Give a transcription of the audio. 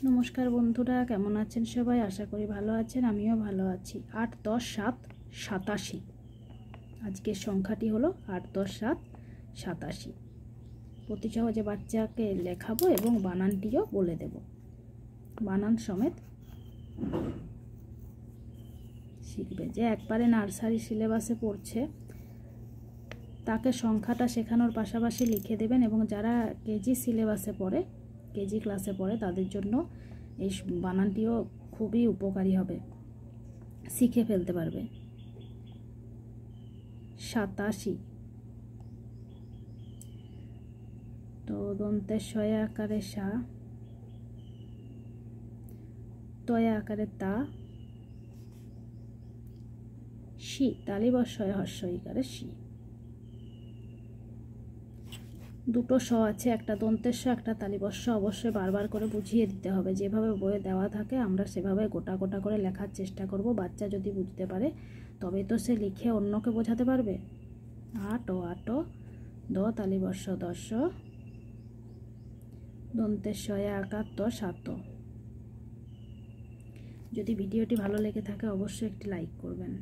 নমস্কার বন্ধুরা, কেমন আছেন সবাই? আশা করি ভালো আছেন, আমিও ভালো আছি। 8, 10, 7, 87 আজকের সংখ্যাটি হলো 8, 10, 7, 87। প্রতি সহজে বাচ্চাকে লেখাবো এবং বানানটিও বলে দেব, বানান সমেত শিখবে। যে একবারে নার্সারি সিলেবাসে পড়ছে তাকে সংখ্যাটা শেখানোর পাশাপাশি লিখে দেবেন, এবং যারা কেজি সিলেবাসে পড়ে, কেজি ক্লাসে পড়ে, তাদের জন্য এই বানানটিও খুবই উপকারী হবে, শিখে ফেলতে পারবে। 87, তো দন্তের শয়ে আকারে সা, তয়ে আকারে তা, শি, তালিবস্বয়ে হর্ষইকারে শি। দুটো স আছে, একটা দন্তের স, একটা তালিবস্য। অবশ্যই বারবার করে বুঝিয়ে দিতে হবে, যেভাবে বইয়ে দেওয়া থাকে আমরা সেভাবে গোটা গোটা করে লেখার চেষ্টা করব। বাচ্চা যদি বুঝতে পারে তবে তো সে লিখে অন্যকে বোঝাতে পারবে। আটো আটো, দ তালিবস্য দশ, দন্তের শয়ে আকার ত সাত। যদি ভিডিওটি ভালো লেগে থাকে অবশ্যই একটি লাইক করবেন।